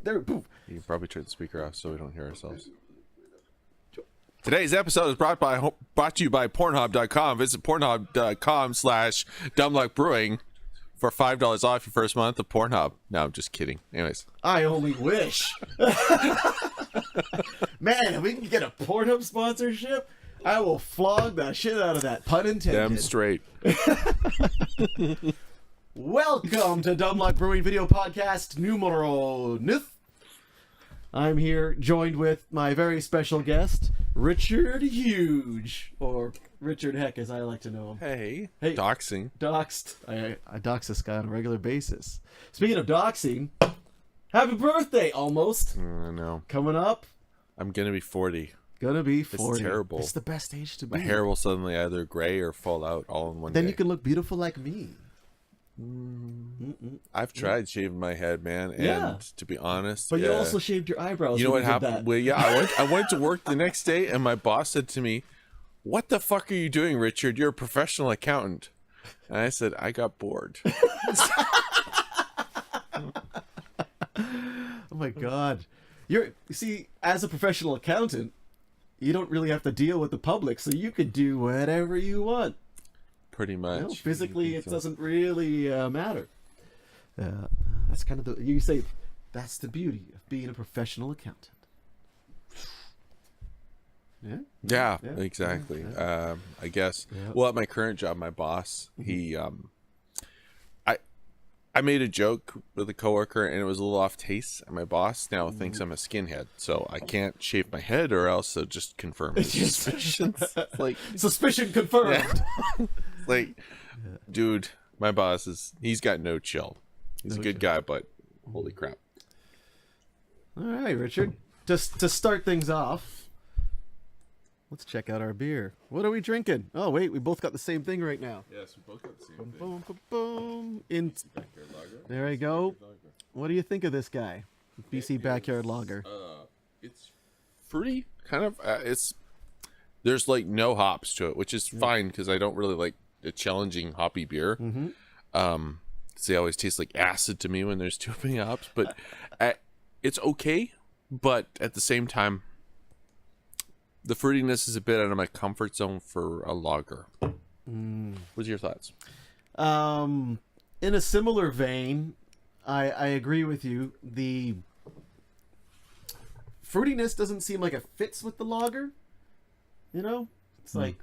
there. Poof. You can probably turn the speaker off so we don't hear ourselves. Today's episode is brought to you by Pornhub.com. Visit Pornhub.com/dumbluckbrewing for $5 off your first month of Pornhub. No, I'm just kidding. Anyways. I only wish. Man, if we can get a Pornhub sponsorship, I will flog the shit out of that. Pun intended. Damn straight. Welcome to Dumb Luck Brewing Video Podcast numero 9. I'm here joined with my very special guest, Richard Huge, or Richard Heck as I like to know him. Hey. Doxing. Doxed. I dox this guy on a regular basis. Speaking of doxing, happy birthday almost. I know. Coming up. I'm going to be 40. Gonna be 40. It's terrible. It's the best age to be. My hair will suddenly either gray or fall out all in one day. Then you can look beautiful like me. I've tried shaving my head, man, and to be honest, but you also shaved your eyebrows. You know what happened? Well, I went to work the next day, and my boss said to me, "What the fuck are you doing, Richard? You're a professional accountant." And I said, "I got bored." Oh my god! You see, as a professional accountant, you don't really have to deal with the public, so you could do whatever you want. Pretty much. You know, physically, it doesn't really matter. That's kind of you say that's the beauty of being a professional accountant. Yeah, exactly. Yeah. I guess. Yeah. Well, at my current job, my boss, he, I made a joke with a coworker, and it was a little off taste. And my boss now thinks I'm a skinhead, so I can't shave my head, or else they'll just confirm his suspicions. Like suspicion confirmed. Yeah. Like, dude, my boss he's got no chill. He's a good guy, but holy crap. All right, Richard. Just to start things off, let's check out our beer. What are we drinking? Oh, wait, we both got the same thing right now. Yes, we both got the same thing. Boom, boom, boom. Backyard lager. There we go. What do you think of this guy? BC Backyard Lager. It's fruity, kind of. There's like no hops to it, which is fine because I don't really like a challenging hoppy beer. They always taste like acid to me when there's too many hops, but it's okay. But at the same time, the fruitiness is a bit out of my comfort zone for a lager. What's your thoughts? In a similar vein, I agree with you. The fruitiness doesn't seem like it fits with the lager. You know, it's like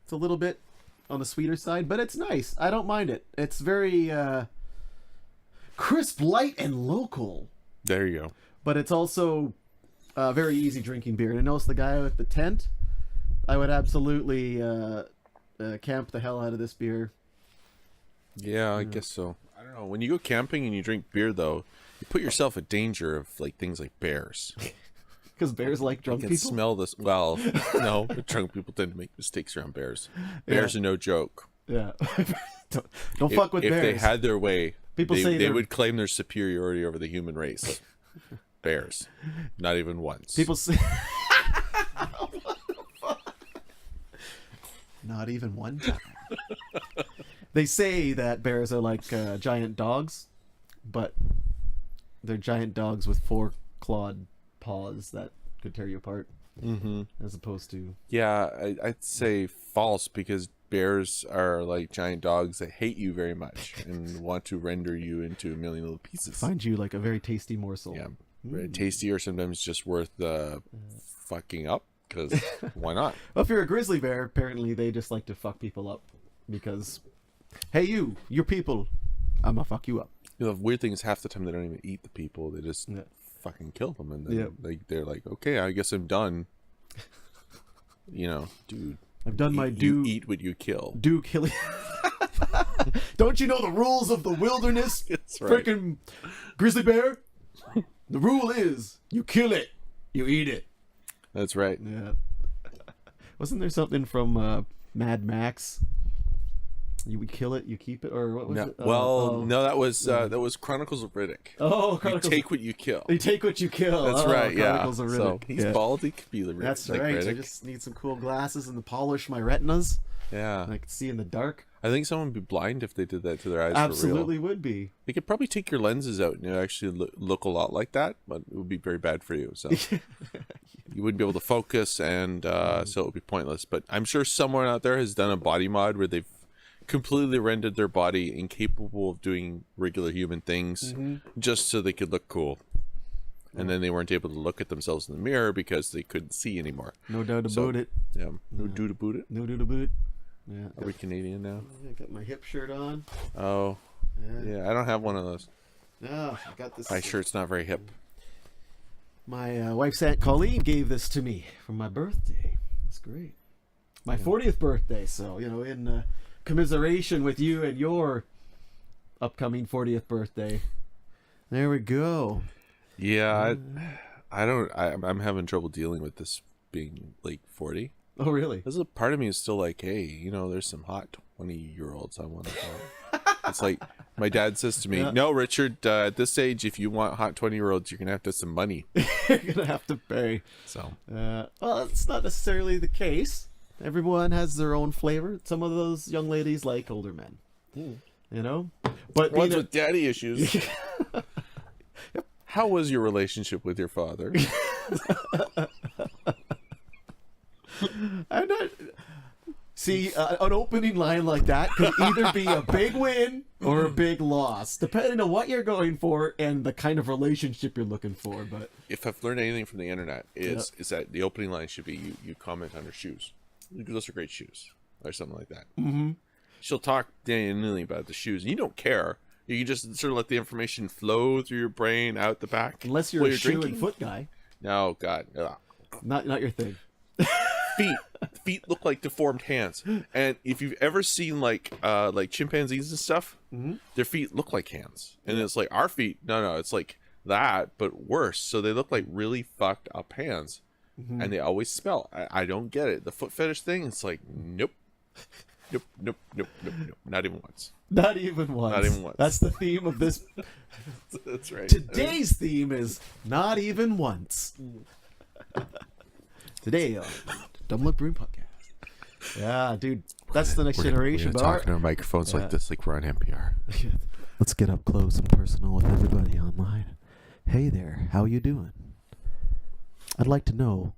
it's a little bit on the sweeter side, but it's nice. I don't mind it. It's very crisp, light, and local. There you go. But it's also very easy drinking beer. And I noticed the guy with the tent. I would absolutely camp the hell out of this beer. Yeah, I guess so. I don't know. When you go camping and you drink beer, though, you put yourself in danger of like things like bears. Because bears like drunk you people? can smell this. Well, no, drunk people tend to make mistakes around bears. Bears are no joke. Yeah. don't fuck with bears. If they had their way, they would claim their superiority over the human race. Bears. Not even once. People say... What the fuck? Not even one time. They say that bears are like giant dogs, but they're giant dogs with 4 clawed paws that could tear you apart, as opposed to... Yeah, I'd say false, because bears are like giant dogs that hate you very much and want to render you into a million little pieces. Find you like a very tasty morsel. Yeah, very tasty, or sometimes just worth fucking up, because why not? Well, if you're a grizzly bear, apparently they just like to fuck people up, because, hey, you're people, I'm gonna fuck you up. You know, the weird thing is half the time they don't even eat the people, they just fucking kill them, and then they're like, okay, I guess I'm done. You know, dude, I've done my due. You eat what you kill. Do killing. Don't you know the rules of the wilderness? That's right. Freaking grizzly bear. The rule is you kill it, you eat it. That's right. Yeah. Wasn't there something from Mad Max? You would kill it, you keep it, or what was it? No, that was Chronicles of Riddick. Oh, Chronicles. You take what you kill. You take what you kill. That's right. Yeah. Chronicles of Riddick. So he's bald. He could be the Riddick. That's like right. Riddick. I just need some cool glasses and to polish my retinas. Yeah. I could see in the dark. I think someone would be blind if they did that to their eyes. Absolutely for real. would be. They could probably take your lenses out and you actually look a lot like that, but it would be very bad for you. So you wouldn't be able to focus, and so it would be pointless. But I'm sure someone out there has done a body mod where they've completely rendered their body incapable of doing regular human things just so they could look cool. And then they weren't able to look at themselves in the mirror because they couldn't see anymore. No doubt about it. Yeah. No do to boot it. No doubt about it. Yeah. Are we Canadian now? I got my hip shirt on. Oh. Yeah, I don't have one of those. No, I got this. My shirt's not very hip. My wife's Aunt Colleen gave this to me for my birthday. That's great. My 40th birthday, so, in commiseration with you and your upcoming 40th birthday. There we go. Yeah, I'm having trouble dealing with this being like 40. Oh, really? There's a part of me is still like, hey, there's some hot 20-year-olds I want to go. It's like my dad says to me, no, Richard, at this age, if you want hot 20-year-olds, you're going to have to have some money. You're going to have to pay. So, well, it's not necessarily the case. Everyone has their own flavor. Some of those young ladies like older men. But ones with daddy issues. How was your relationship with your father? I'm not. See, an opening line like that could either be a big win or a big loss, depending on what you're going for and the kind of relationship you're looking for. But if I've learned anything from the internet, is that the opening line should be you comment on her shoes. Those are great shoes, or something like that. Mm-hmm. She'll talk genuinely about the shoes, and you don't care. You can just sort of let the information flow through your brain out the back. Unless you're a shoe and foot guy. No, God. Not your thing. Feet look like deformed hands. And if you've ever seen like chimpanzees and stuff, their feet look like hands. And it's like our feet, no, it's like that, but worse. So they look like really fucked up hands. And they always smell. I don't get it. The foot fetish thing, it's like, nope. Nope. Not even once. Not even once. That's the theme of this. That's right. Today's theme is not even once. Today on Dumb Luck Brewing Podcast. Yeah, dude. That's the next generation. We're talking to our microphones like this, like we're on NPR. Let's get up close and personal with everybody online. Hey there, how you doing? I'd like to know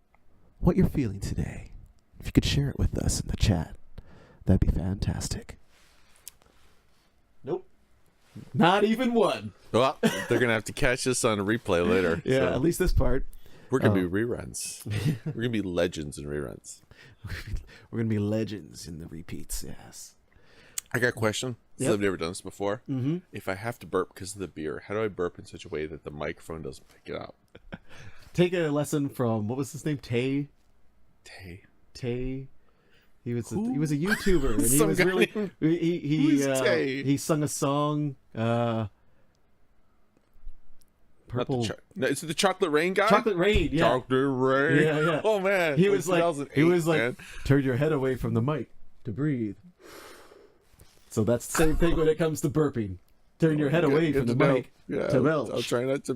what you're feeling today. If you could share it with us in the chat, that'd be fantastic. Nope. Not even one. Well, they're going to have to catch this on a replay later. Yeah, so. At least this part. We're going to be reruns. We're going to be legends in reruns. We're going to be legends in the repeats, yes. I got a question. Since I've never done this before. Mm-hmm. If I have to burp because of the beer, how do I burp in such a way that the microphone doesn't pick it up? Take a lesson from, what was his name? Tay. He was a YouTuber, and he was really he sung a song. Purple. Is it the Chocolate Rain guy? Chocolate Rain, yeah. Chocolate Rain. Yeah. Oh man, he was like, man. Turn your head away from the mic to breathe. So that's the same thing when it comes to burping. Turn your head away from the mic to belch. I'll try not to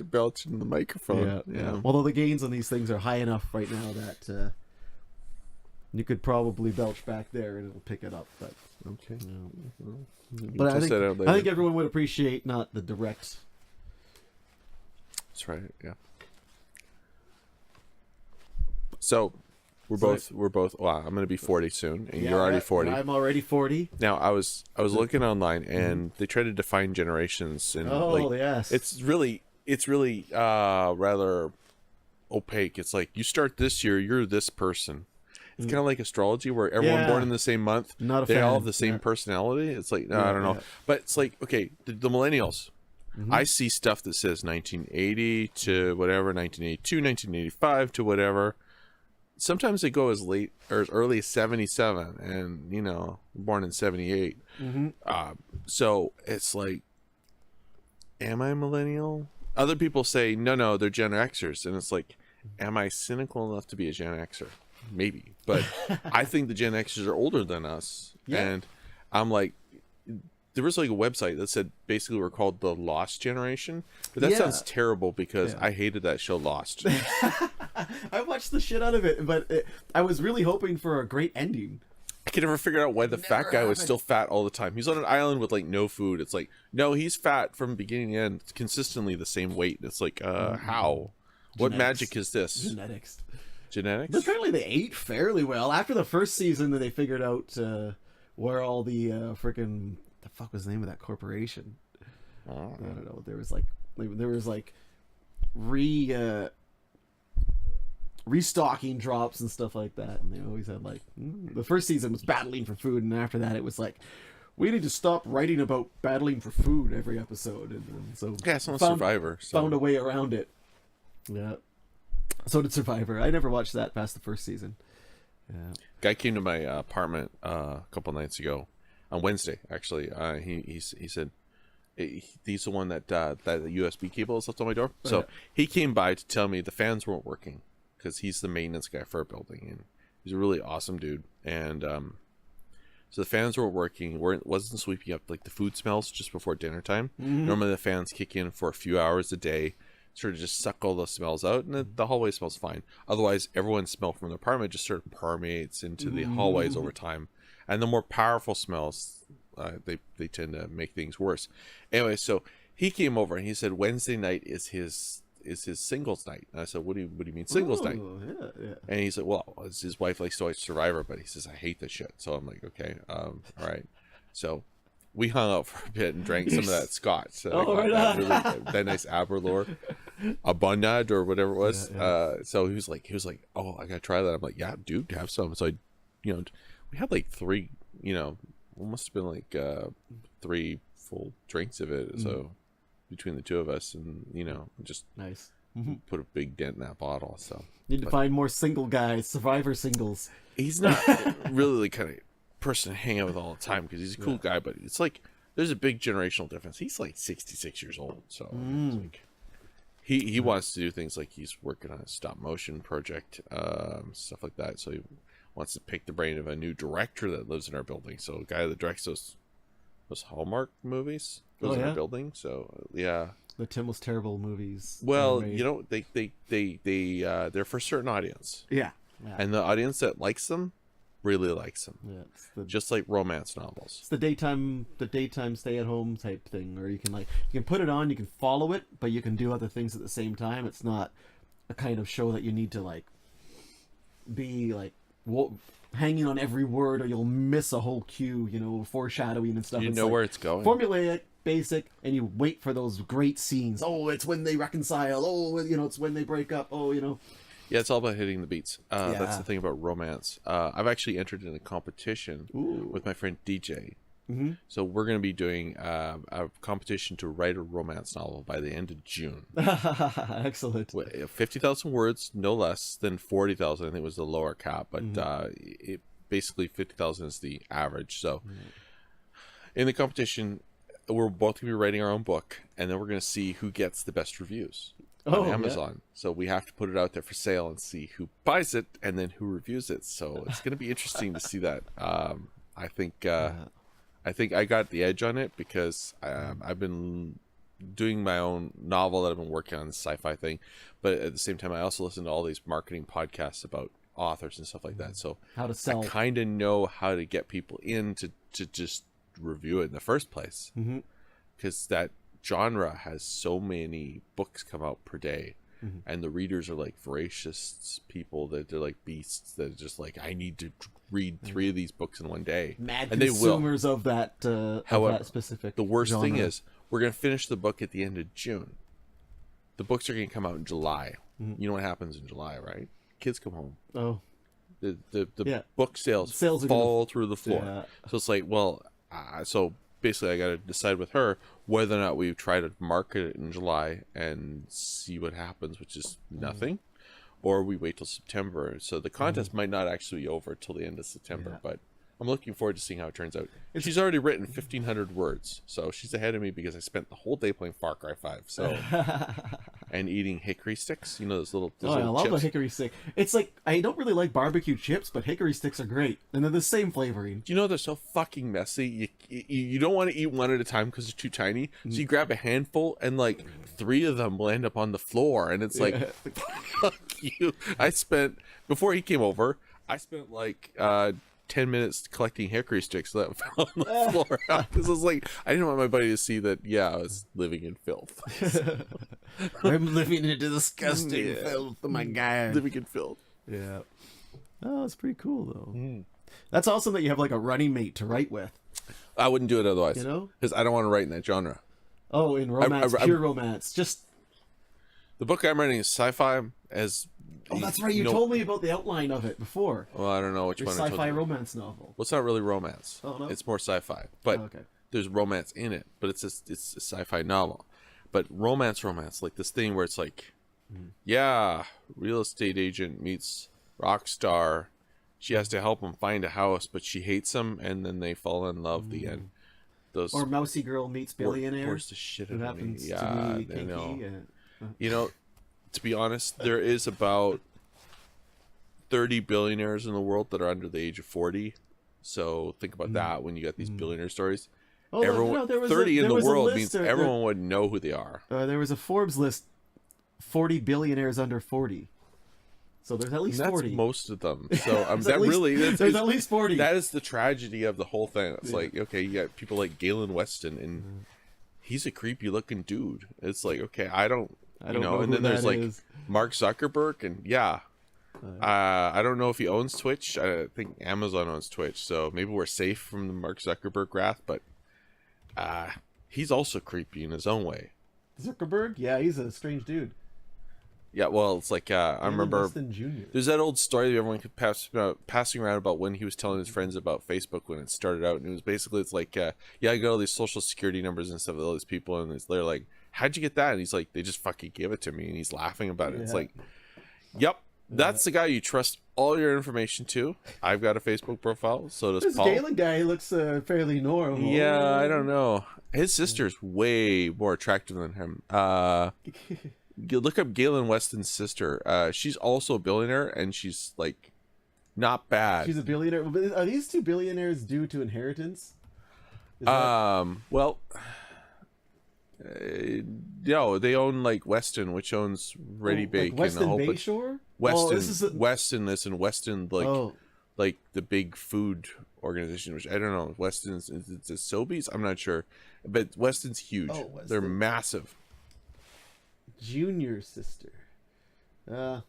belch in the microphone. Yeah. Although the gains on these things are high enough right now that you could probably belch back there and it'll pick it up. But okay. But I think everyone would appreciate not the direct. That's right. Yeah. So we're both. Well, I'm going to be 40 soon, and you're already 40. I'm already 40. Now I was looking online, and they try to define generations, and yes, it's really rather opaque. It's like you start this year, you're this person. It's kind of like astrology, where everyone born in the same month, they all have the same personality. It's like I don't know, but it's like okay, the millennials. I see stuff that says 1980 to whatever, 1982, 1985 to whatever. Sometimes they go as late or as early as 77, and born in 78. So it's like, am I a millennial? Other people say no, they're Gen Xers, and it's like, am I cynical enough to be a Gen Xer? Maybe, but I think the Gen Xers are older than us, and I'm like, there was like a website that said basically we're called the Lost Generation, but that sounds terrible because I hated that show Lost. I watched the shit out of it, but I was really hoping for a great ending. I can never figure out why the fat guy was still fat all the time. He's on an island with like no food. It's like, no, he's fat from beginning to end, consistently the same weight. It's like, how? What magic is this? Genetics? But apparently they ate fairly well. After the first season, they figured out where all the freaking... The fuck was the name of that corporation? I don't know. There was like restocking drops and stuff like that, and they always had like the first season was battling for food, and after that it was like, we need to stop writing about battling for food every episode, and so it's on Survivor. Found a way around it. Yeah. So did Survivor. I never watched that past the first season. Yeah. Guy came to my apartment a couple nights ago, on Wednesday actually. He said he's the one that the USB cable is left on my door. So he came by to tell me the fans weren't working, because he's the maintenance guy for our building, and he's a really awesome dude. And so the fans weren't working, wasn't sweeping up like the food smells just before dinner time. Normally the fans kick in for a few hours a day, sort of just suck all the smells out, and the hallway smells fine. Otherwise, everyone's smell from the apartment just sort of permeates into the hallways over time, and the more powerful smells, they tend to make things worse. Anyway, so he came over and he said Wednesday night is his singles night. And I said, what do you mean singles night? Yeah. And he said, well, his wife likes to watch Survivor, but he says, I hate this shit. So I'm like, okay, all right. So we hung out for a bit and drank some of that scotch. So that nice Aberlour, Abundant or whatever it was. So he was like, oh, I gotta try that. I'm like, yeah, dude, have some. So we had like 3, must have been like 3 full drinks of it. So between the two of us, and just nice. Put a big dent in that bottle. So need to find more single guys, Survivor singles. He's not really the kind of person to hang out with all the time, because he's a cool guy, but it's like there's a big generational difference. He's like 66 years old, so it's like he wants to do things, like he's working on a stop motion project, stuff like that. So he wants to pick the brain of a new director that lives in our building. So a guy that directs those Hallmark movies lives in our building. So the Tim Was Terrible movies. Well, they're for a certain audience. Yeah. And the audience that likes them really likes them. Yeah, just like romance novels. It's the daytime stay at home type thing, or you can put it on, you can follow it, but you can do other things at the same time. It's not a kind of show that you need to like be like hanging on every word, or you'll miss a whole cue, foreshadowing and stuff. You know where it's going. Formulaic, basic, and you wait for those great scenes. Oh, it's when they reconcile. Oh, it's when they break up. Oh, Yeah, it's all about hitting the beats. That's the thing about romance. I've actually entered in a competition with my friend DJ. So we're going to be doing a competition to write a romance novel by the end of June. Excellent. 50,000 words, no less than 40,000. I think was the lower cap, but it basically 50,000 is the average. So in the competition, we're both going to be writing our own book, and then we're going to see who gets the best reviews on Amazon. So we have to put it out there for sale and see who buys it and then who reviews it. So it's going to be interesting to see that. I think I got the edge on it because I've been doing my own novel that I've been working on, the sci-fi thing, but at the same time I also listen to all these marketing podcasts about authors and stuff like that. So how to sell. I kind of know how to get people in to just review it in the first place, because that genre has so many books come out per day, and the readers are like voracious people, that they're like beasts that are just like, I need to read 3 of these books in one day. Mad and consumers they will. of that However, of that specific the worst genre. thing is we're going to finish the book at the end of June. The books are going to come out in July. You know what happens in July, right? Kids come home. Oh, the book sales fall through the floor. Yeah. So it's like, well, so basically I got to decide with her whether or not we try to market it in July and see what happens, which is nothing, or we wait till September. So the contest might not actually be over till the end of September, but I'm looking forward to seeing how it turns out. She's already written 1,500 words, so she's ahead of me because I spent the whole day playing Far Cry 5. So and eating hickory sticks, those little I love chips. the hickory stick. It's like, I don't really like barbecue chips, but hickory sticks are great, and they're the same flavoring. Do you know they're so fucking messy? You don't want to eat one at a time because they're too tiny. So you grab a handful, and like 3 of them will end up on the floor, and it's like, fuck you. Before he came over, I spent like 10 minutes collecting hickory sticks that fell on the floor. Because I was like, I didn't want my buddy to see that, yeah, I was living in filth. I'm living in disgusting filth, oh my God. Living in filth. Yeah. Oh, that's pretty cool, though. That's awesome that you have like a running mate to write with. I wouldn't do it otherwise. You know? Because I don't want to write in that genre. Oh, in romance, pure romance. Just... The book I'm writing is sci-fi as... Oh, that's right. You told me about the outline of it before. Well, I don't know which one I told you. Sci-fi romance novel. Well, it's not really romance. Oh, no? It's more sci-fi. But there's romance in it. But it's a sci-fi novel. But romance, like this thing where it's like, yeah, real estate agent meets rock star. She has to help him find a house, but she hates him, and then they fall in love. The end. Those or Mousy Girl meets Billionaire. Force the shit out of me. Yeah, to be kinky. You know, to be honest, there is about 30 billionaires in the world that are under the age of 40. So think about that when you get these billionaire stories. Oh, everyone, 30 in the world means everyone would know who they are. There was a Forbes list, 40 billionaires under 40. So there's at least 40. That's most of them. So there's at least 40. That is the tragedy of the whole thing. It's like, okay, you got people like Galen Weston, and he's a creepy looking dude. It's like, okay, I don't know. And then there's like Mark Zuckerberg, and I don't know if he owns Twitch. I think Amazon owns Twitch, so maybe we're safe from the Mark Zuckerberg wrath. But he's also creepy in his own way. Zuckerberg, yeah, he's a strange dude. Yeah, well, it's like I remember there's that old story that everyone could passing around about when he was telling his friends about Facebook when it started out, and it was basically it's like I got all these social security numbers and stuff with all these people, and they're like, how'd you get that? And he's like, they just fucking gave it to me, and he's laughing about it. It's like, yep, that's the guy you trust all your information to. I've got a Facebook profile, so does Paul. This Galen guy looks fairly normal. Yeah, I don't know. His sister's way more attractive than him. Look up Galen Weston's sister. She's also a billionaire, and she's like not bad. She's a billionaire. Are these two billionaires due to inheritance? Well, no, they own like Weston, which owns Ready Bake, like Weston and a whole Bayshore. Weston, like the big food organization, which I don't know. Weston's it's a Sobeys. I'm not sure, but Weston's huge. They're massive. Junior sister. No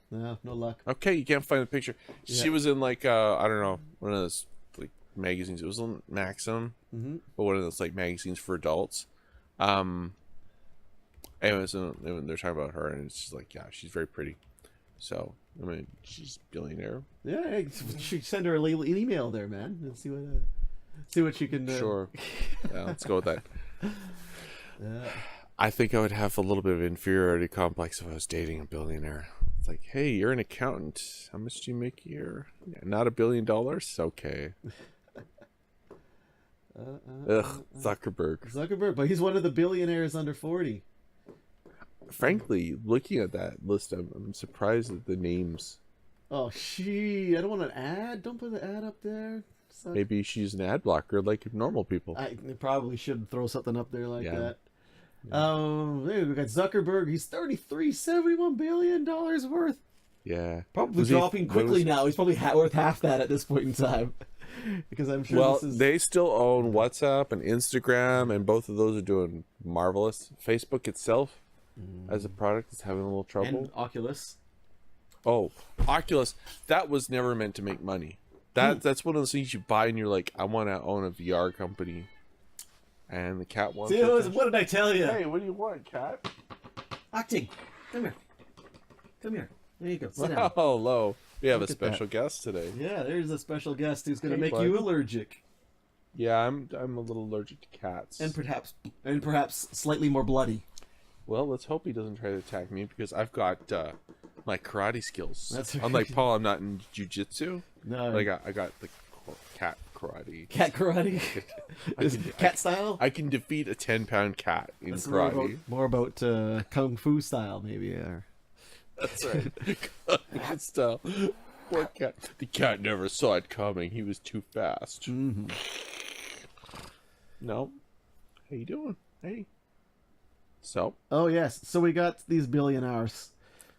luck. Okay, you can't find the picture. Yeah. She was in like I don't know, one of those like magazines. It was on Maxim, but one of those like magazines for adults. Anyways, they're talking about her, and it's just like, yeah, she's very pretty. So I mean, she's a billionaire. Yeah, she send her a little email there, man, and see what you can. Sure. Yeah, let's go with that. I think I would have a little bit of inferiority complex if I was dating a billionaire. It's like, hey, you're an accountant. How much do you make a year? Yeah, not $1 billion? Okay. Zuckerberg. But he's one of the billionaires under 40. Frankly, looking at that list, I'm surprised at the names. Oh, I don't want an ad. Don't put the ad up there. Maybe she's an ad blocker like normal people. I probably should throw something up there like that. We got Zuckerberg. He's 33, $71 billion worth. Yeah, probably dropping quickly now. He's probably worth half that at this point in time, because I'm sure. Well, they still own WhatsApp and Instagram, and both of those are doing marvelous. Facebook itself, as a product, is having a little trouble. And Oculus. Oh, Oculus. That was never meant to make money. That's one of those things you buy, and you're like, I want to own a VR company. And the cat wants. What did I tell you? Hey, what do you want, cat? Octing, come here. There you go. Sit down. Oh, hello. We have a special guest today. Yeah, there's a special guest who's going to make you allergic. Yeah, I'm a little allergic to cats. And perhaps slightly more bloody. Well, let's hope he doesn't try to attack me, because I've got my karate skills. That's right. Unlike Paul, I'm not in jiu-jitsu. No. I got the cat karate. Cat karate? Cat style? I can defeat a 10-pound cat in karate. More about kung fu style, maybe. That's right. Kung fu style. Poor cat. The cat never saw it coming. He was too fast. Mm-hmm. No. How you doing? Hey. So? Oh, yes. So we got these billionaires.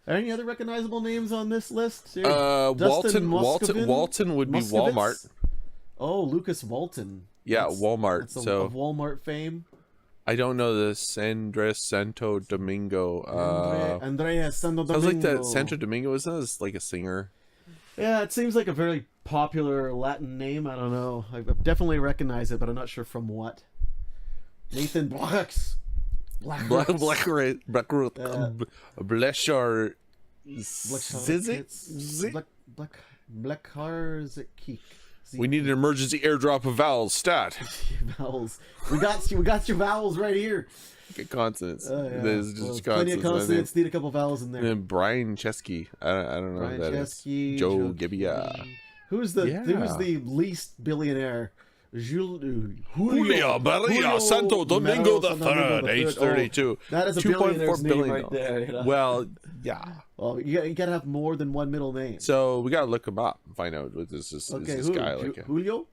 Are any other recognizable names on this list? Walton would be Walmart. Oh, Lucas Walton. Yeah, That's- Walmart. That's So of Walmart fame. I don't know this Andres Santo Domingo. Andrea Santo Sounds like Domingo. that Santo Domingo. Isn't that like a singer? Yeah, it seems like a very popular Latin name. I don't know. I definitely recognize it, but I'm not sure from what. Nathan Blacks. Bleshar Black We need an emergency airdrop of vowels. Stat. vowels. We got your vowels right here. Get consonants. Oh, yeah. There's just Plenty of consonants. consonants. Need a couple vowels in there. And then Brian Chesky. I don't know Brian who that Chesky, is. Joe Gibbia. Who's the least billionaire? Julio Maria Santo Domingo III, age 32. That is a billionaire's name right there. You know? Well, yeah. Well, you gotta have more than one middle name. So we gotta look him up and find out what this is. Okay, is this guy like? Julio.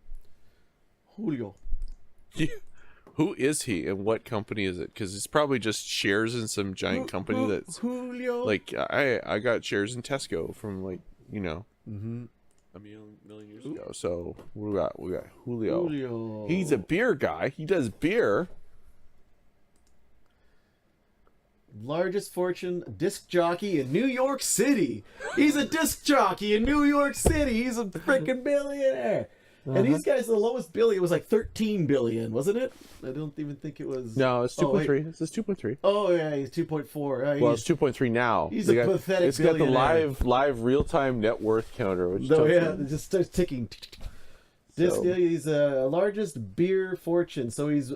Who is he and what company is it? Because it's probably just shares in some giant company that's Julio. like I got shares in Tesco from like a million years ago. So we got Julio. He's a beer guy. He does beer. Largest fortune disc jockey in New York City. He's a disc jockey in New York City. He's a freaking billionaire. And these guys, the lowest billion was like 13 billion, wasn't it? I don't even think it was. No, it's 2.3. This is 2.3. Oh yeah, he's 2.4. Well, it's 2.3 now. He's a pathetic It's got the billionaire. live real time net worth counter, which it just starts ticking. He's the largest beer fortune, so he's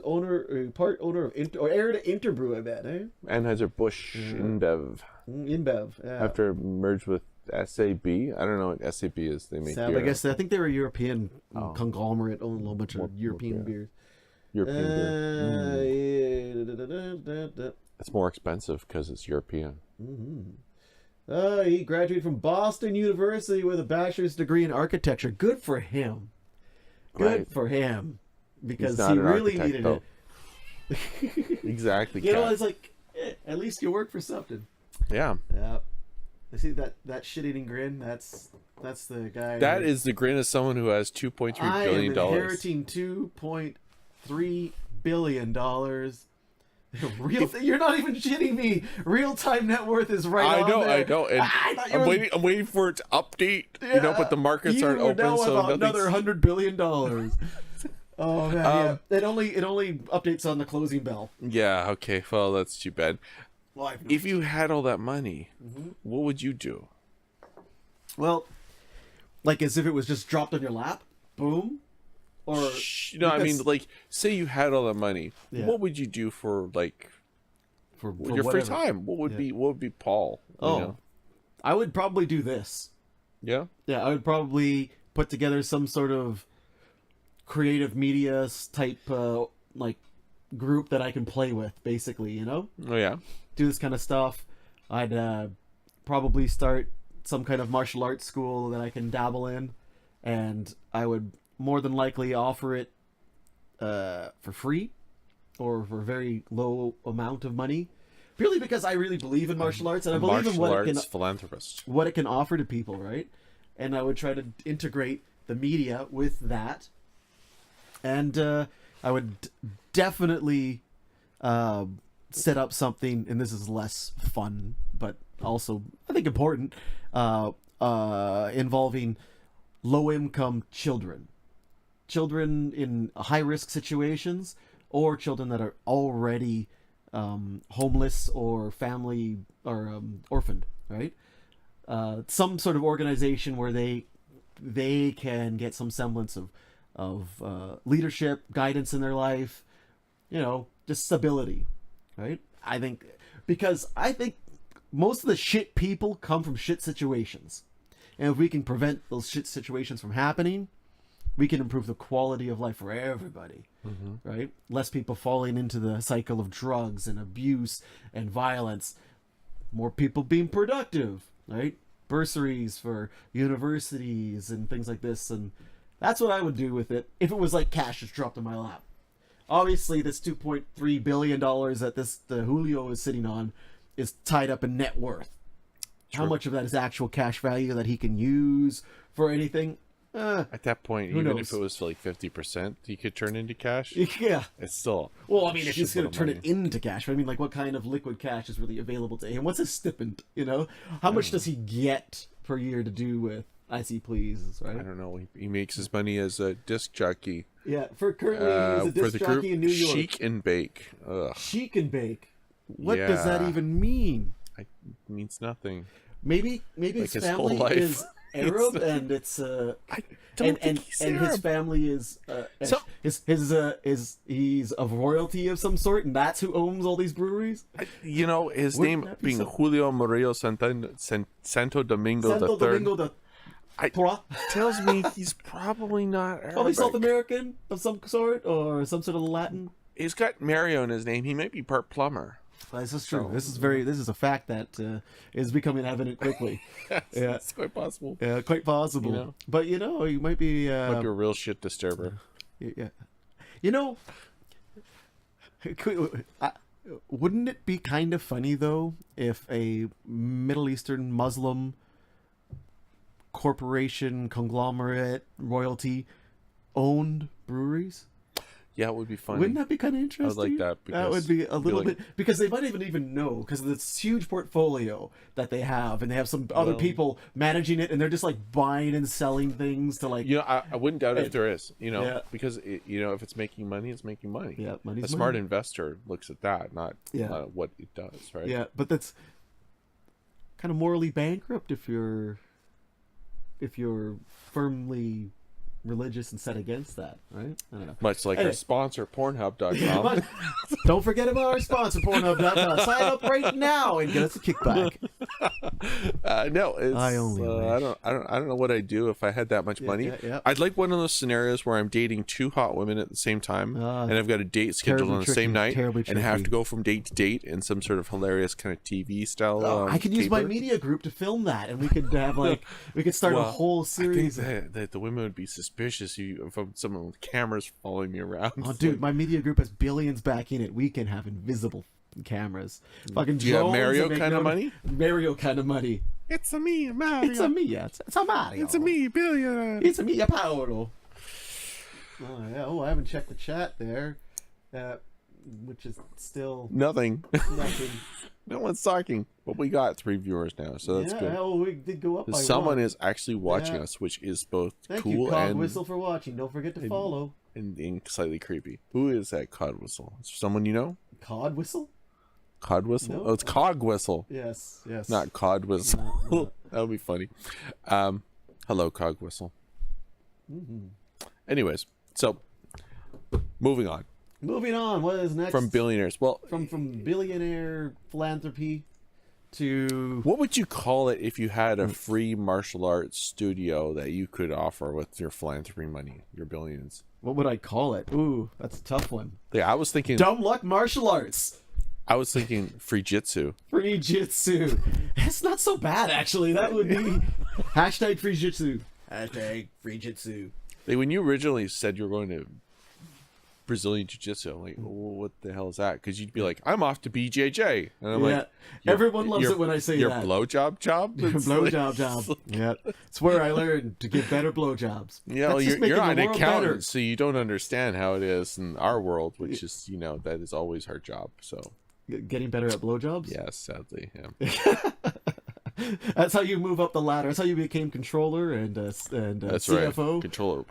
part owner of heir to Interbrew, I bet, eh? Anheuser-Busch InBev. InBev, yeah. After it merged with SAB. I don't know what SAB is. They make beer. I guess I think they were a European conglomerate, owning a whole bunch of European beers. European beer. It's more expensive because it's European. He graduated from Boston University with a bachelor's degree in architecture. Good for him. Good for him. Because he really needed it. Exactly. You know, it's like, at least you work for something. Yeah. Yeah. I see that shit-eating grin. That's the guy. That is the grin of someone who has $2.3 billion. I am inheriting $2.3 billion. You're not even shitting me. Real-time net worth is right on there. I know. And I'm waiting for it to update. Yeah, but the markets aren't open, so another $100 billion. Oh man, yeah. It only updates on the closing bell. Yeah. Okay. Well, that's too bad. If you had all that money, what would you do? Well, like as if it was just dropped on your lap, boom. Or I mean, like, say you had all that money, what would you do for your whatever. free time? What would be Paul? You know? I would probably do this. Yeah. Yeah, I would probably put together some sort of creative media type like group that I can play with, basically. You know. Oh yeah. Do this kind of stuff. I'd probably start some kind of martial arts school that I can dabble in, and I would more than likely offer it for free or for a very low amount of money, purely because I really believe in martial arts and I believe in philanthropist, what it can offer to people, right? And I would try to integrate the media with that, and I would definitely set up something, and this is less fun but also I think important, involving low-income children in high-risk situations, or children that are already homeless or family or orphaned, right? Some sort of organization where they can get some semblance of leadership, guidance in their life, just stability, right? I think most of the shit people come from shit situations. And if we can prevent those shit situations from happening, we can improve the quality of life for everybody, right? Less people falling into the cycle of drugs and abuse and violence. More people being productive, right? Bursaries for universities and things like this. And that's what I would do with it if it was like cash just dropped in my lap. Obviously, this $2.3 billion that the Julio is sitting on is tied up in net worth. True. How much of that is actual cash value that he can use for anything? At that point, who even knows? if it was like 50%, you could turn into cash. Yeah. It's still. Well, I mean, if he's shitload going of to turn money. it into cash, but I mean, like, what kind of liquid cash is really available to him? What's his stipend? You know, how much does he get per year to do with As He Pleases? Right? I don't know. He makes his money as a disc jockey. Yeah. For currently, he's a For disc the jockey group in New York. Chic and Bake. Ugh, Chic and Bake. What does that Yeah. even mean? it means nothing. Maybe Like his his whole family life. is Arab, and it's I don't think he's and his Arab. family is So- he's of royalty of some sort, and that's who owns all these breweries. You know, his Wouldn't name that be being so- Julio Murillo Santo Domingo Santo the Third Domingo de I- Trois. tells me he's probably not Arabic. Probably South American of some sort, or some sort of Latin. He's got Mario in his name. He might be part plumber. This is true. So- This is a fact that is becoming evident quickly. Yeah. It's quite possible. Yeah, quite possible. You know? But you know, you might be. Might be a real shit disturber. Yeah. You know, wouldn't it be kind of funny though if a Middle Eastern Muslim corporation, conglomerate, royalty owned breweries? Yeah, it would be funny. Wouldn't that be kind of interesting? like that That because would be a little like- bit, because they might even know, because of this huge portfolio that they have, and they have some other Well- people managing it, and they're just like buying and selling things to like. You know, I wouldn't doubt if there is. You know, Yeah. because you know, if it's making money, it's making money. Yeah, money's A smart money. investor looks at that, not Yeah. what it does, right? Yeah, but that's kind of morally bankrupt if you're firmly religious and set against that, right? I don't know. Much like Anyway. our sponsor, Pornhub.com. But don't forget about our sponsor, Pornhub.com. Sign up right now and get us a kickback. No, it's, I only wish. I don't know what I'd do if I had that much money. yeah. I'd like one of those scenarios where I'm dating two hot women at the same time, and I've got a date scheduled terribly on the tricky, same night, terribly and have tricky. to go from date to date in some sort of hilarious kind of TV style. I could use my caper. media group to film that, and we could have we could start a Well, whole I series. think that the women would be suspicious if someone with cameras following me around. Oh, It's dude, like, my media group has billions back in it. We can have invisible cameras. Fucking do you have drones Mario that make kind of no- money? Mario kind of money. It's a me, Mario. It's a me, yeah. It's a Mario. It's a me, billionaire. It's a me, a Paolo. Oh, yeah. Oh, I haven't checked the chat there, which is still Nothing. nothing. No one's talking, but we got 3 viewers now, so that's yeah, good. well, we did go up by Someone one. is actually watching Yeah. us, which is both Thank cool you, Cog and, Whistle, for watching. Don't forget to follow. and slightly creepy. Who is that Cod Whistle? Is there someone you know? Cod Whistle? Cod Whistle? No. Oh, it's Cog Whistle, Yes, yes. not Cod Whistle. No. That would be funny. Hello, Cog Whistle. Mm-hmm. Anyways, so moving on Moving on. What is next? from Billionaires. Well, from billionaire philanthropy to what would you call it if you had a free martial arts studio that you could offer with your philanthropy money, your billions? what would I call it? Ooh, that's a tough one. Yeah, I was thinking Dumb luck martial arts. free jitsu. Free jitsu. It's not so bad actually. That would be hashtag free jitsu. Hashtag free jitsu. Like when you originally said you were going to Brazilian Jiu-Jitsu, I'm like, well, what the hell is that? Because you'd be like, I'm off to BJJ. And I'm Yeah. like, your- Everyone loves your- it when I say your that. blowjob job? It's Blowjob like- job. Yeah. It's where I learned to give better blowjobs. Yeah, well, That's just you're making an the world accountant, better. so you don't understand how it is in our world, which is, that is always our job. So, Getting better at blowjobs? yes, sadly, yeah. That's how you move up the ladder. That's how you became controller and That's CFO. right. Controller.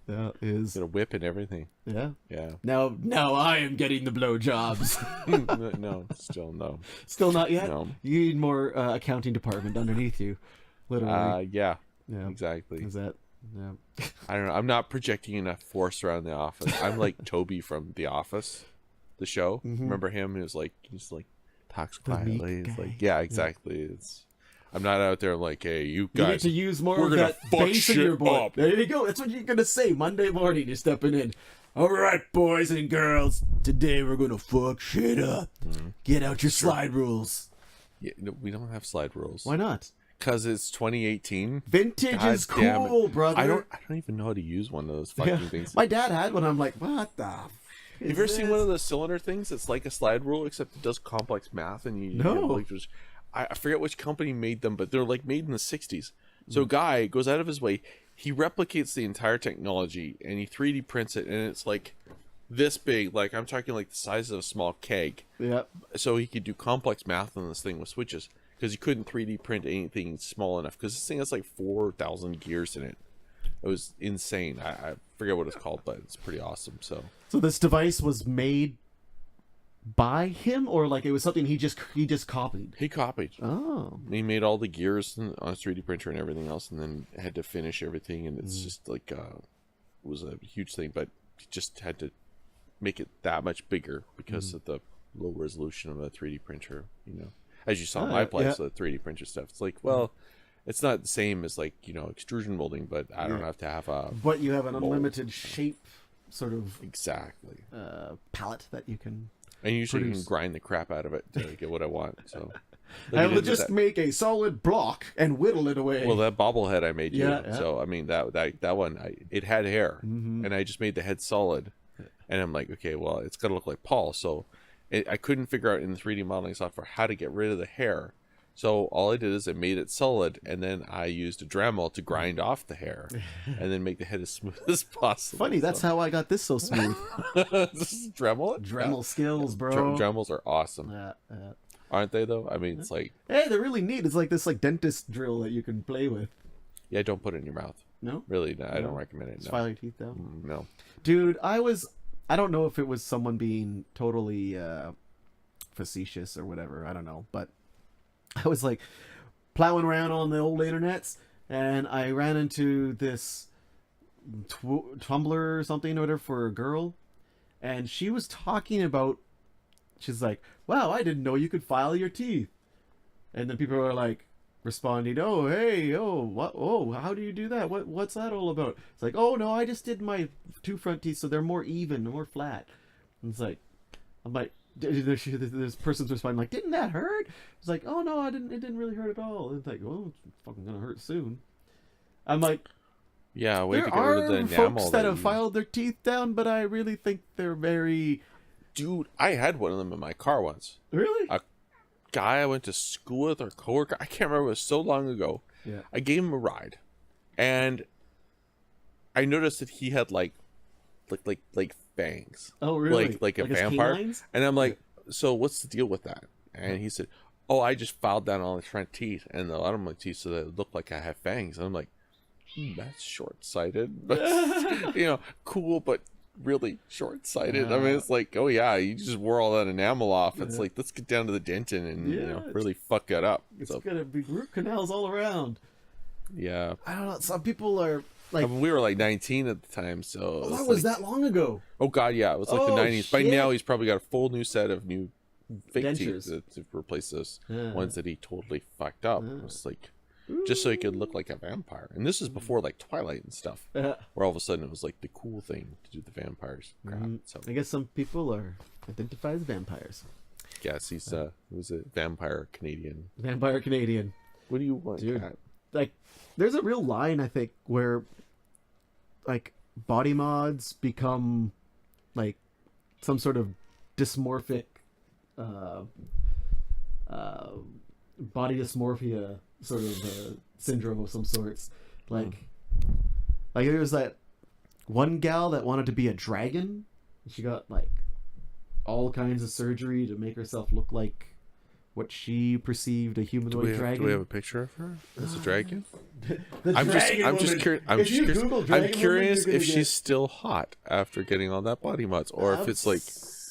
Yeah, is Got a whip and everything. yeah. Yeah. Now I am getting the blowjobs. No, still no. Still not yet. No. You need more accounting department underneath you. Literally. Yeah, yeah. exactly. Is that? Yeah. I don't know. I'm not projecting enough force around the office. I'm like Toby from The Office, the show. Remember him? He was like, talks meek quietly. It's guy. like, yeah, exactly. I'm not out there like, hey, you You guys. need to use more we're of gonna that fuck bass in your shit boy. up. There you go. That's what you're gonna say Monday morning. You're stepping in. All right, boys and girls. Today we're gonna fuck shit up. Get out your slide rules. Yeah, no, we don't have slide rules. Why not? Because it's 2018. Vintage God is damn it. cool, brother. I don't even know how to use one of those fucking Yeah. things. My dad had one. I'm like, what the? Have you ever seen one of those cylinder things? It's like a slide rule, except it does complex math, and you No. like there's, I forget which company made them, but they're like made in the 60s. So a guy goes out of his way, he replicates the entire technology and he 3D prints it, and it's like this big, like I'm talking like the size of a small keg. Yep. So he could do complex math on this thing with switches, because he couldn't 3D print anything small enough, because this thing has like 4,000 gears in it. It was insane. I forget what it's called, but it's pretty awesome. So this device was made by him, or like it was something he just copied? he copied. Oh. He made all the gears on a 3D printer and everything else, and then had to finish everything. And it's just like it was a huge thing, but he just had to make it that much bigger because of the low resolution of a 3D printer. You know, as you saw in my place, the 3D printer stuff. It's like, well, it's not the same as like, you know, extrusion molding, but I don't have to have a. But you have an unlimited shape, sort of exactly palette that you can. And usually you can grind the crap out of it to get what I want. So I will just make a solid block and whittle it away. Well, that bobblehead I made, yeah. So I mean that one, it had hair, and I just made the head solid, and I'm like, okay, well, it's got to look like Paul. So I couldn't figure out in the 3D modeling software how to get rid of the hair. So all I did is I made it solid, and then I used a Dremel to grind off the hair, and then make the head as smooth as possible. Funny, that's how I got this so smooth. Dremel? Dremel skills, bro. Dremels are awesome. Aren't they, though? I mean, it's like... Hey, they're really neat. It's like this like dentist drill that you can play with. Yeah, don't put it in your mouth. No? Really, no, I don't recommend it. Just file your teeth down? No. Dude, I don't know if it was someone being totally facetious or whatever. I don't know, but... I was like plowing around on the old internets, and I ran into this Tumblr or something or whatever for a girl, and she was talking about, she's like, wow, I didn't know you could file your teeth. And then people are like responding, oh, hey, oh, what, oh, how do you do that? What's that all about? It's like, oh, no, I just did my 2 front teeth so they're more even, more flat. And it's like, I'm like, this person's responding like, didn't that hurt? It's like, oh no, it didn't really hurt at all. It's like, well, it's fucking gonna hurt soon. I'm like, yeah, way to there get rid of the are enamel folks that have filed their teeth down, but I really think they're very... Dude, I had one of them in my car once. Really? A guy I went to school with, or coworker, I can't remember, it was so long ago. Yeah. I gave him a ride, and I noticed that he had like fangs. Oh, really? Like a vampire. Canines? And I'm like, so what's the deal with that? And he said, oh, I just filed down all the front teeth and the bottom of my teeth so that it looked like I have fangs. And I'm like, that's short-sighted. But, you know, cool, but really short-sighted. I mean, it's like, oh yeah, you just wore all that enamel off. It's like, let's get down to the dentin and you know, really fuck that up. It's gonna be root canals all around. Yeah. I don't know. Some people are like, I mean, we were like 19 at the time, so that was that long ago. Oh god, yeah, it was like the 90s. By now, he's probably got a full new set of new fake teeth to replace those ones that he totally fucked up. It was like just so he could look like a vampire. And this is before like Twilight and stuff, where all of a sudden it was like the cool thing to do the vampires crap. So I guess some people are identify as vampires. Yes, he's was a vampire Canadian. Vampire Canadian. What do you want, dude? Kat? Like, there's a real line I think where like body mods become like some sort of dysmorphic body dysmorphia sort of syndrome of some sorts. Like there was that one gal that wanted to be a dragon. She got like all kinds of surgery to make herself look like what she perceived a humanoid dragon. Do we have a picture of her as a dragon? I'm curious if she's still hot after getting all that body mods, or if it's like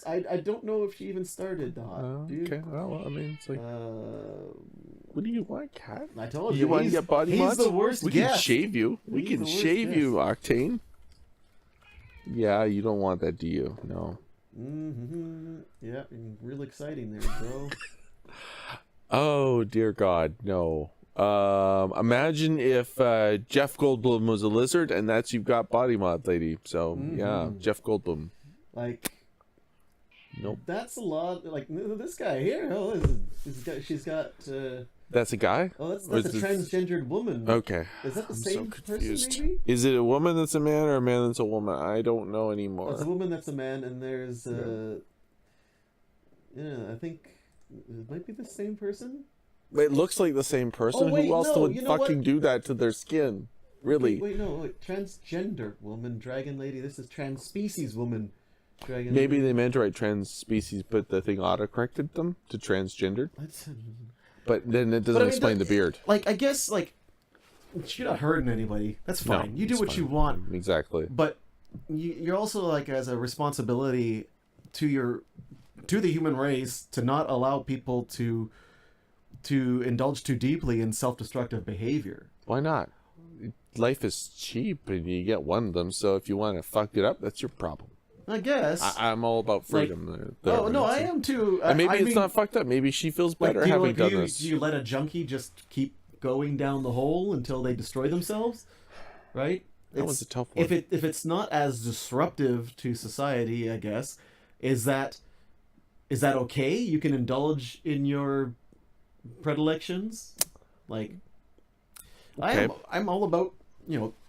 I don't know if she even started the hot. Dude. Okay, well, I mean, it's like, what do you want, Kat? I told you. You want to get body mods? The worst we guest. Can shave you. We can shave you, Octane. Yeah, you don't want that, do you? No. Yeah, real exciting there, bro. Oh dear God, no. Imagine if Jeff Goldblum was a lizard, and that's you've got body mod, lady. So yeah, Jeff Goldblum. Like, nope. That's a lot. Like this guy here. Oh, this guy. She's got. That's a guy. Oh, that's a transgendered woman. Okay. Is that the same person? Maybe. Is it a woman that's a man or a man that's a woman? I don't know anymore. It's a woman that's a man, and there's yeah, I think it might be the same person. It looks like the same person. Oh, wait, who else no, would fucking do that to their skin? really. Wait, no, wait. Transgender woman, dragon lady. This is trans species woman, dragon. Maybe lady. they meant to write trans species, but the thing auto-corrected them to transgendered. But then it doesn't explain the beard. Like, I guess, like, you're not hurting anybody. That's fine. No, you do what fine. you want. Exactly. But you're also, like, as a responsibility to the human race to not allow people to indulge too deeply in self-destructive behavior. Why not? Life is cheap, and you get one of them. So if you want to fuck it up, that's your problem. I guess. I'm all about freedom. Like, oh no, I am too. And maybe it's not fucked up. Maybe she feels better having done this. Do you let a junkie just keep going down the hole until they destroy themselves? Right? That was a tough one. If it's not as disruptive to society, I guess, is that okay? You can indulge in your predilections, like. Okay. I'm all about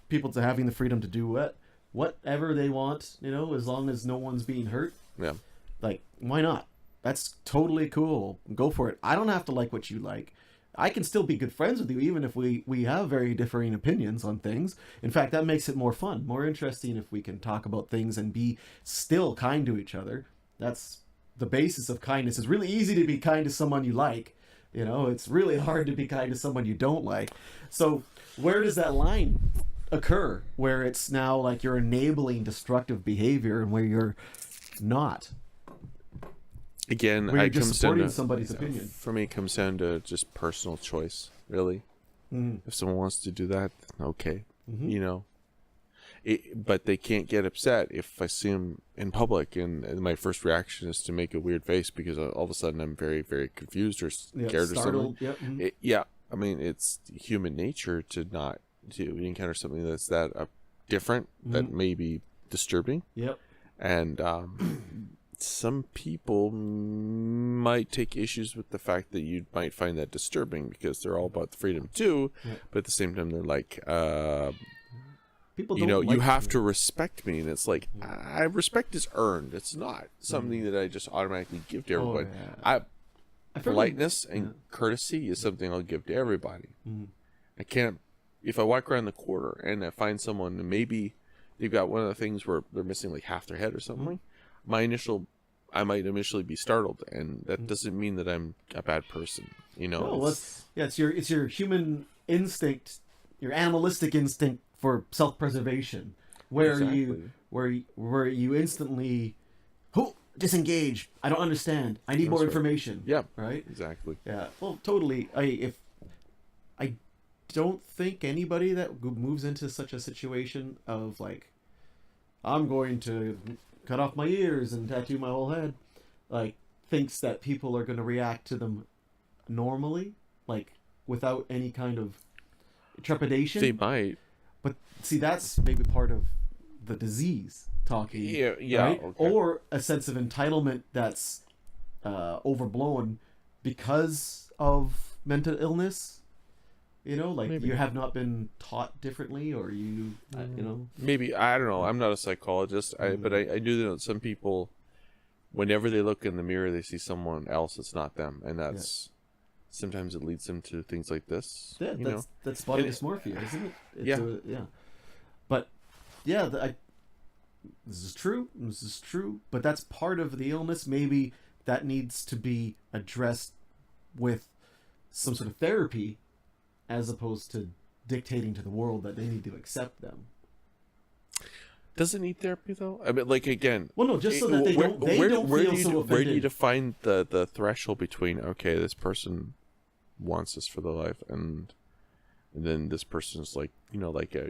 people to having the freedom to do whatever they want, as long as no one's being hurt. Yeah. Like, why not? That's totally cool. Go for it. I don't have to like what you like. I can still be good friends with you, even if we have very differing opinions on things. In fact, that makes it more fun, more interesting if we can talk about things and be still kind to each other. That's the basis of kindness. It's really easy to be kind to someone you like. It's really hard to be kind to someone you don't like. So where does that line occur where it's now like you're enabling destructive behavior and where you're not? Again, where you're it just comes down supporting to, somebody's opinion. For me, it comes down to just personal choice, really. If someone wants to do that, okay. But they can't get upset if I see them in public, and my first reaction is to make a weird face because all of a sudden I'm very, very confused or scared or startled. something. Yep. I mean, it's human nature to encounter something that's that different, that may be disturbing. Yep. And some people might take issues with the fact that you might find that disturbing because they're all about the freedom too, but at the same time they're like, people don't you have to respect me, and it's like, I respect is earned. It's not something that I just automatically give to everybody. Politeness and courtesy is something I'll give to everybody. I can't, if I walk around the corner and I find someone and maybe they've got one of the things where they're missing like half their head or something, I might initially be startled, and that doesn't mean that I'm a bad person. No, it's your human instinct, your animalistic instinct for self-preservation, where you instantly disengage. I don't understand. I need more information. Yeah. Right. Exactly. Yeah. Well, totally. I don't think anybody that moves into such a situation of like, I'm going to cut off my ears and tattoo my whole head, like, thinks that people are going to react to them normally, like, without any kind of trepidation. They might. But see, that's maybe part of the disease talking. Yeah. Right? Okay. Or a sense of entitlement that's overblown because of mental illness. Like maybe. You have not been taught differently, or Maybe, I don't know. I'm not a psychologist, but I do know that some people, whenever they look in the mirror, they see someone else that's not them, and that's sometimes it leads them to things like this. Yeah, that's body dysmorphia, isn't it? But this is true. But that's part of the illness. Maybe that needs to be addressed with some sort of therapy, as opposed to dictating to the world that they need to accept them. Does it need therapy though? I mean, like, again. Well, no, just so that they don't feel so offended. Where do you define the threshold between, okay, this person wants this for their life, and then this person's like, you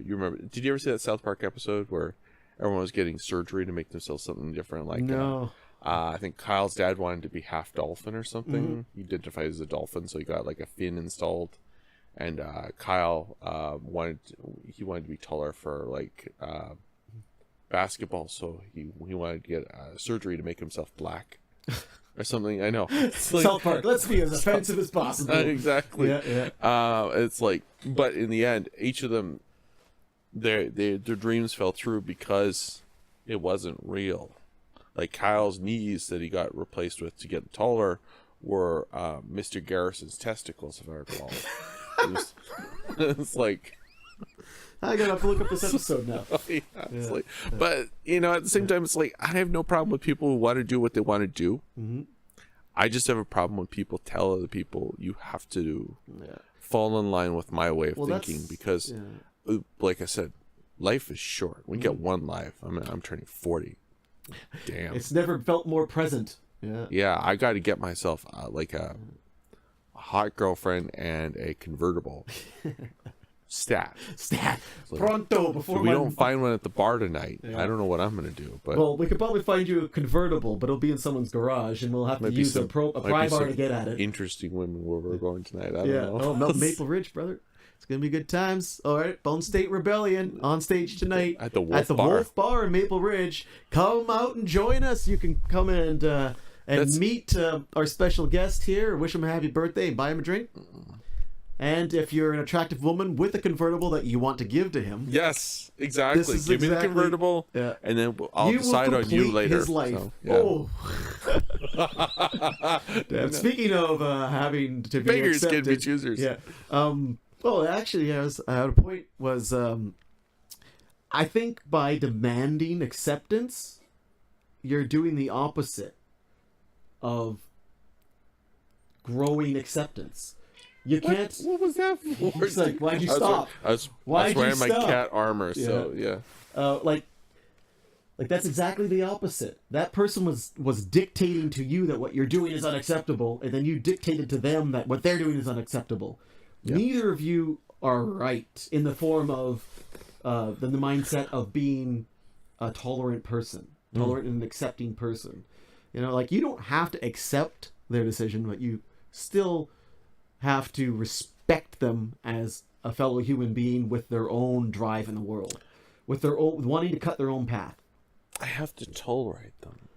remember? Did you ever see that South Park episode where everyone was getting surgery to make themselves something different? Like, no. I think Kyle's dad wanted to be half dolphin or something. He identified as a dolphin, so he got like a fin installed. And Kyle wanted to be taller for like basketball, so he wanted to get surgery to make himself black or something. I know. South Park. Let's be as offensive as possible. Exactly. Yeah. It's like, but in the end, each of them, their dreams fell through because it wasn't real. Like Kyle's knees that he got replaced with to get taller were Mr. Garrison's testicles, if I recall. It's like, I gotta have to look up this episode now. Yeah, it's like, but you know, at the same time, it's like I have no problem with people who want to do what they want to do. Mm-hmm. I just have a problem when people tell other people you have to fall in line with my way of thinking because, like I said, life is short. We get one life. I'm turning 40. Damn, it's never felt more present. Yeah, I got to get myself like a hot girlfriend and a convertible. Stat. So, Pronto before we don't find one at the bar tonight. I don't know what I'm gonna do. But well, we could probably find you a convertible, but it'll be in someone's garage, and we'll have to use a pry bar to get at it. Interesting women where we're going tonight. I don't know. Oh, no, Maple Ridge, brother. It's gonna be good times. All right, Bone State Rebellion on stage tonight at the Wolf Bar in Maple Ridge. Come out and join us. You can come and meet our special guest here. Wish him a happy birthday and buy him a drink. And if you're an attractive woman with a convertible that you want to give to him, yes, exactly. Give me the convertible, and then I'll decide on you later. His life. So, Damn. Speaking of having to be beggars accepted, can be choosers. Yeah. Well, actually, I had a point. Was I think by demanding acceptance, you're doing the opposite of growing acceptance. You can't. What was that for? It's like, why'd you stop? I was wearing my cat armor, so like that's exactly the opposite. That person was dictating to you that what you're doing is unacceptable, and then you dictated to them that what they're doing is unacceptable. Yeah. Neither of you are right in the form of the mindset of being a tolerant person, tolerant and accepting person. You know, like you don't have to accept their decision, but you still have to respect them as a fellow human being with their own drive in the world, with their own wanting to cut their own path. I have to tolerate them.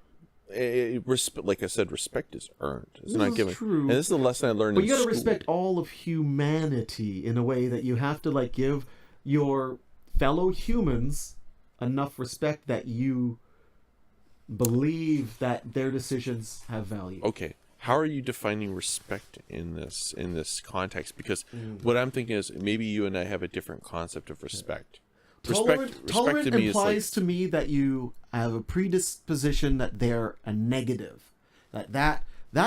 Like I said, respect is earned. It's not given. True. And this is the lesson I learned. But you got to respect all of humanity in a way that you have to like give your fellow humans enough respect that you believe that their decisions have value. Okay. How are you defining respect in this context? Because what I'm thinking is maybe you and I have a different concept of respect. Tolerant to me implies to me that you have a predisposition that they're a negative. That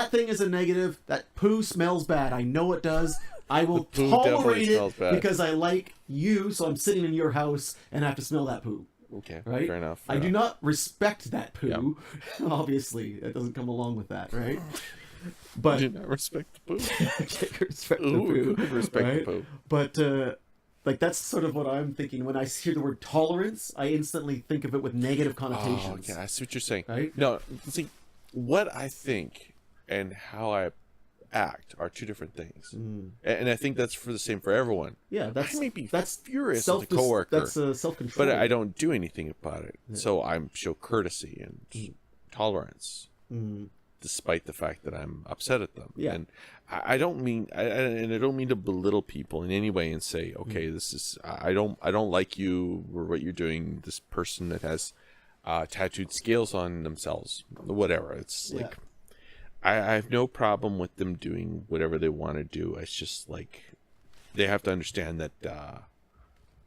thing is a negative. That poo smells bad. I know it does. I will tolerate it because I like you, so I'm sitting in your house and have to smell that poo. Okay, right? Fair enough. I do not respect that poo. Yep. Obviously, it doesn't come along with that, right? But do not respect the poo. Respect the poo. Respect right? the poo. But like that's sort of what I'm thinking when I hear the word tolerance. I instantly think of it with negative connotations. Oh, okay, I see what you're saying. Right? No, see, what I think and how I act are two different things, and I think that's the same for everyone. Yeah, that's furious at the coworker. That's self-control. But I don't do anything about it, so I show courtesy and tolerance, despite the fact that I'm upset at them. Yeah. And I don't mean, and I don't mean to belittle people in any way and say, okay, this is I don't like you or what you're doing. This person that has tattooed scales on themselves, whatever. It's like. I have no problem with them doing whatever they want to do. It's just like they have to understand that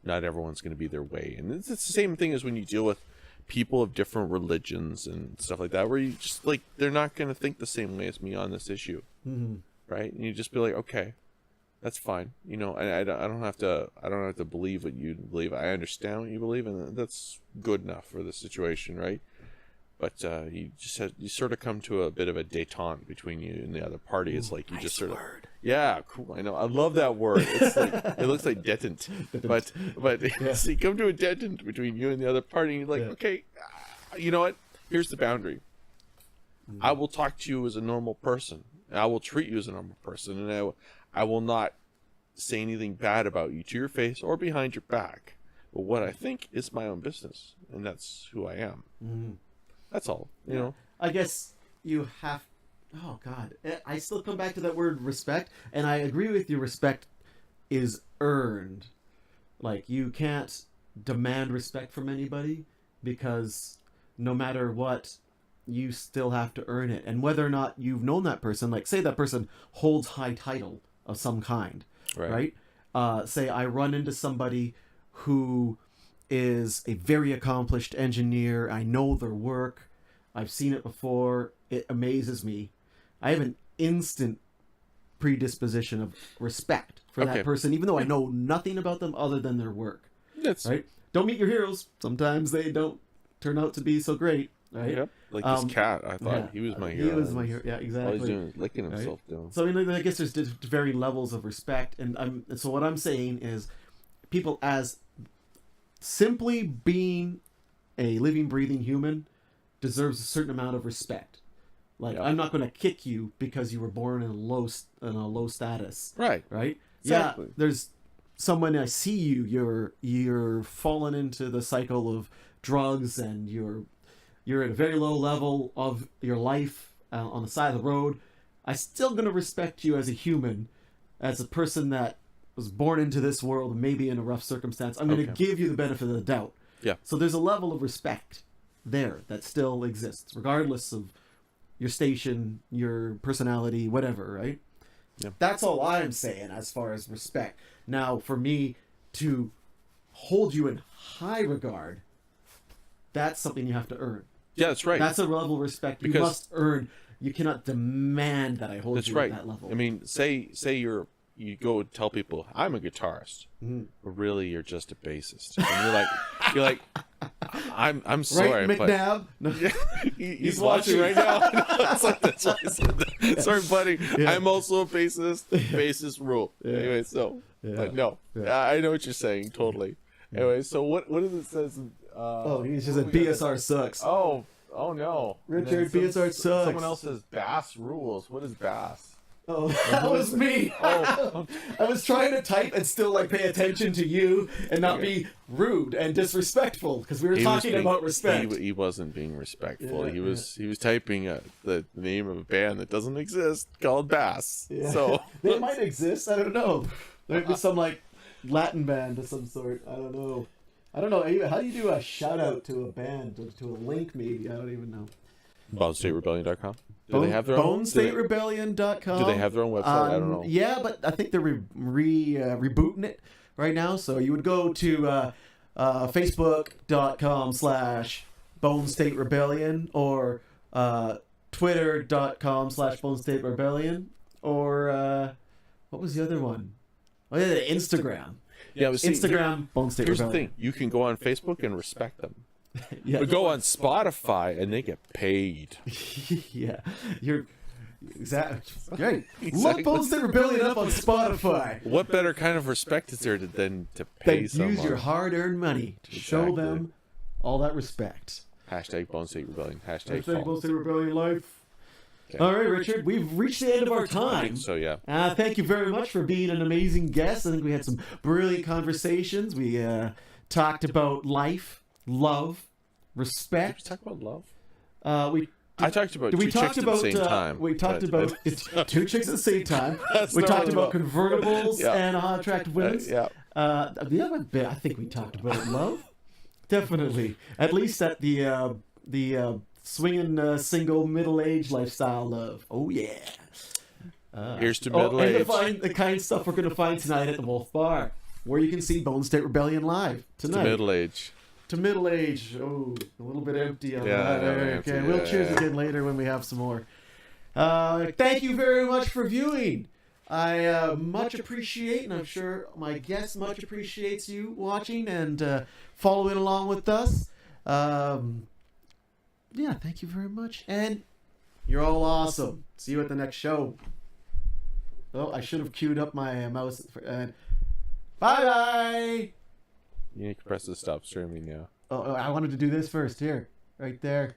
not everyone's going to be their way. And it's the same thing as when you deal with people of different religions and stuff like that, where you just like they're not going to think the same way as me on this issue, right? And you just be like, okay, that's fine. You know, I don't have to believe what you believe. I understand what you believe, and that's good enough for the situation, right? But you sort of come to a bit of a détente between you and the other party. It's like you just sort of cool. I know, I love that word. It's like it looks like détente, but so you come to a détente between you and the other party. And you're like, okay, you know what? Here's the boundary. I will talk to you as a normal person. I will treat you as a normal person, and I will not say anything bad about you to your face or behind your back. But what I think is my own business, and that's who I am. That's all, you know. I guess you have. Oh God, I still come back to that word respect, and I agree with you. Respect is earned. Like you can't demand respect from anybody because no matter what, you still have to earn it. And whether or not you've known that person, like say that person holds high title of some kind, right? say I run into somebody who is a very accomplished engineer. I know their work. I've seen it before. It amazes me. I have an instant predisposition of respect for that person, even though I know nothing about them other than their work. That's right. Don't meet your heroes. Sometimes they don't turn out to be so great. Right. Yep. Like this cat, I thought he was my hero. He was my hero. Yeah, exactly. All he's doing is licking himself down. So I mean, I guess there's varying levels of respect, and so what I'm saying is, people as simply being a living, breathing human deserves a certain amount of respect. Like, I'm not going to kick you because you were born in a low status. Right. Right. Exactly. Yeah. There's someone I see you're fallen into the cycle of drugs, and you're at a very low level of your life on the side of the road. I'm still going to respect you as a human, as a person that was born into this world, maybe in a rough circumstance. I'm going to give you the benefit of the doubt. Yeah. So there's a level of respect there that still exists, regardless of your station, your personality, whatever, right? Yeah. That's all I'm saying as far as respect. Now, for me to hold you in high regard, that's something you have to earn. Yeah, that's right. That's a level of respect you must earn. You cannot demand that I hold you at that level. I mean, say you go and tell people I'm a guitarist, but really you're just a bassist, and you're like, I'm sorry, right, McNabb? No. He's watching right now. That's why I said that. Sorry, buddy. Yeah. I'm also a bassist. Bassist rule. Yeah. Anyway, so but no, I know what you're saying totally. Yeah. Anyway, so what does it says? He just said BSR sucks. Oh no, Richard, BSR sucks. Someone else says bass rules. What is bass? Oh, that was me. I was trying to type and still pay attention to you and not be rude and disrespectful, because we were talking about respect. He wasn't being respectful. He was typing the name of a band that doesn't exist called Bass. Yeah. So they might exist. I don't know. There might be some Latin band of some sort. I don't know. How do you do a shout out to a band, to a link maybe? I don't even know. BoneStateRebellion.com. Do they have their own? BoneStateRebellion.com. Do they have their own website? I don't know. Yeah, but I think they're rebooting it right now. So you would go to Facebook.com/BoneStateRebellion or Twitter.com/BoneStateRebellion or what was the other one? Oh yeah, Instagram. Yeah, Instagram. Bone State Here's Rebellion. the thing: you can go on Facebook and respect them. Yeah. But go on Spotify and they get paid. Yeah, you're exactly right. Look Bone State Rebellion up on Spotify. What better kind of respect is there than to pay someone? Use your hard-earned money to show them all that respect. Hashtag Bone State Rebellion. Hashtag Bone State Rebellion life. Okay. All right, Richard, we've reached the end of our time. So, yeah. Thank you very much for being an amazing guest. I think we had some brilliant conversations. We talked about life, love, respect. Did we talk about love? I talked about two chicks at the same time. We talked about two chicks at the same time. We talked about convertibles and attractive women. I think we talked about love. Definitely. At least at the swinging single middle-aged lifestyle love. Oh yeah. Here's to middle age. And the kind of stuff we're going to find tonight at the Wolf Bar, where you can see Bone State Rebellion live tonight. To middle age. To middle age. Oh, a little bit empty on that. Okay, we'll cheers again later when we have some more. Thank you very much for viewing. I much appreciate, and I'm sure my guest much appreciates you watching and following along with us. Yeah, thank you very much. And you're all awesome. See you at the next show. Oh, I should have queued up my mouse. Bye-bye! You need to press the stop streaming now. Oh, I wanted to do this first. Here. Right there.